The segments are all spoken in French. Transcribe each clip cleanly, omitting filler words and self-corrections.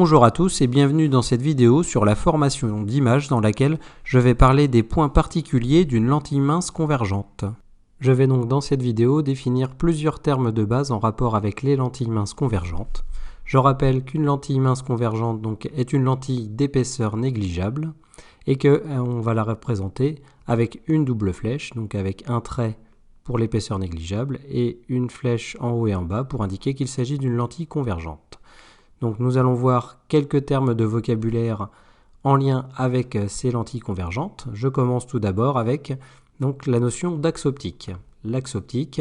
Bonjour à tous et bienvenue dans cette vidéo sur la formation d'images dans laquelle je vais parler des points particuliers d'une lentille mince convergente. Je vais donc dans cette vidéo définir plusieurs termes de base en rapport avec les lentilles minces convergentes. Je rappelle qu'une lentille mince convergente donc, est une lentille d'épaisseur négligeable et qu'on va la représenter avec une double flèche, donc avec un trait pour l'épaisseur négligeable et une flèche en haut et en bas pour indiquer qu'il s'agit d'une lentille convergente. Donc nous allons voir quelques termes de vocabulaire en lien avec ces lentilles convergentes. Je commence tout d'abord avec donc, la notion d'axe optique. L'axe optique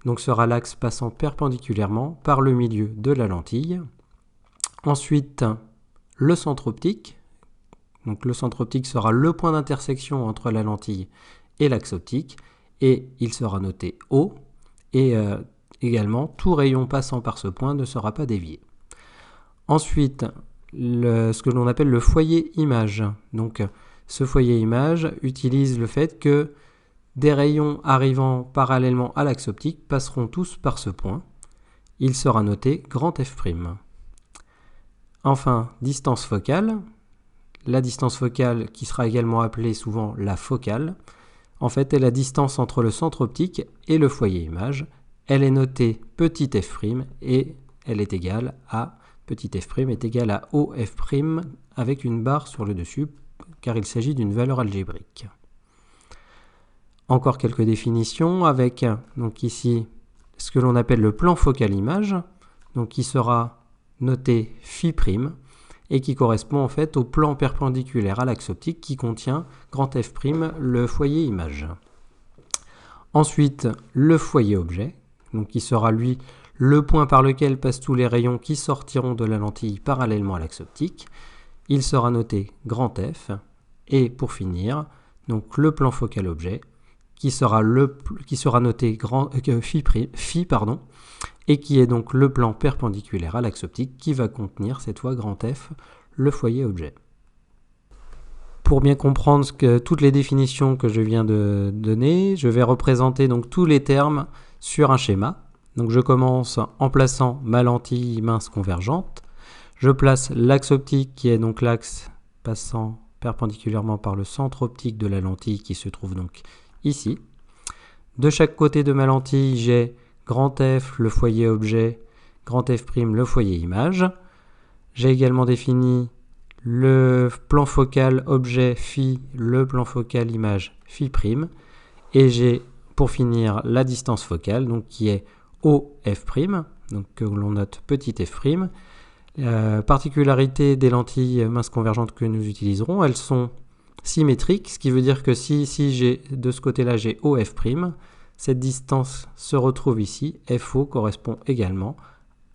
donc, sera l'axe passant perpendiculairement par le milieu de la lentille. Ensuite, le centre optique. Donc, le centre optique sera le point d'intersection entre la lentille et l'axe optique et il sera noté O. Et également, tout rayon passant par ce point ne sera pas dévié. Ensuite, ce que l'on appelle le foyer image. Donc, ce foyer image utilise le fait que des rayons arrivant parallèlement à l'axe optique passeront tous par ce point. Il sera noté grand F'. Enfin, distance focale. La distance focale, qui sera également appelée souvent la focale, en fait, est la distance entre le centre optique et le foyer image. Elle est notée petit f' et elle est égale à petit f' est égal à OF' avec une barre sur le dessus, car il s'agit d'une valeur algébrique. Encore quelques définitions avec donc ici ce que l'on appelle le plan focal image, donc qui sera noté φ' et qui correspond en fait au plan perpendiculaire à l'axe optique qui contient grand F', le foyer image. Ensuite, le foyer objet, donc qui sera lui le point par lequel passent tous les rayons qui sortiront de la lentille parallèlement à l'axe optique. Il sera noté grand F. Et pour finir, donc le plan focal objet, qui sera noté φ', et qui est donc le plan perpendiculaire à l'axe optique qui va contenir cette fois grand F, le foyer objet. Pour bien comprendre toutes les définitions que je viens de donner, je vais représenter donc tous les termes sur un schéma. Donc je commence en plaçant ma lentille mince convergente. Je place l'axe optique qui est donc l'axe passant perpendiculairement par le centre optique de la lentille qui se trouve donc ici. De chaque côté de ma lentille, j'ai grand F, le foyer objet, grand F', le foyer image. J'ai également défini le plan focal objet φ, le plan focal image φ'. Et j'ai pour finir la distance focale donc qui est OF', donc que l'on note petit f'. Particularité des lentilles minces convergentes que nous utiliserons, elles sont symétriques, ce qui veut dire que si j'ai de ce côté-là j'ai OF', cette distance se retrouve ici, FO correspond également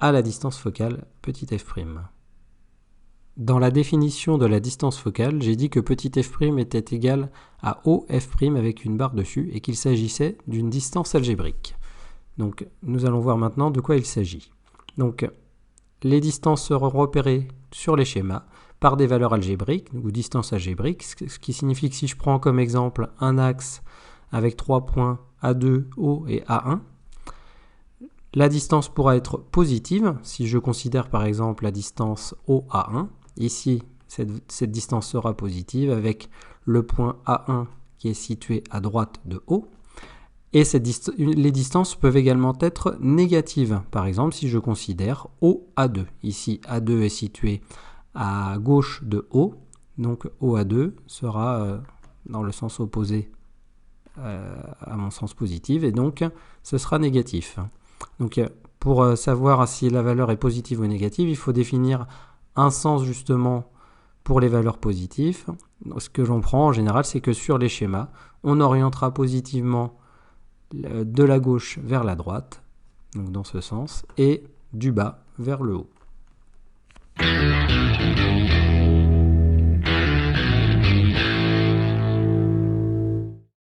à la distance focale petit f'. Dans la définition de la distance focale, j'ai dit que petit f' était égal à OF' avec une barre dessus et qu'il s'agissait d'une distance algébrique. Donc, nous allons voir maintenant de quoi il s'agit. Donc, les distances seront repérées sur les schémas par des valeurs algébriques, ou distances algébriques, ce qui signifie que si je prends comme exemple un axe avec 3 points A2, O et A1, la distance pourra être positive si je considère par exemple la distance OA1. Ici, cette distance sera positive avec le point A1 qui est situé à droite de O. Et les distances peuvent également être négatives. Par exemple, si je considère OA2. Ici, A2 est situé à gauche de O. Donc, OA2 sera dans le sens opposé à mon sens positif. Et donc, ce sera négatif. Donc, pour savoir si la valeur est positive ou négative, il faut définir un sens justement pour les valeurs positives. Ce que j'en prends en général, c'est que sur les schémas, on orientera positivement de la gauche vers la droite, donc dans ce sens, et du bas vers le haut.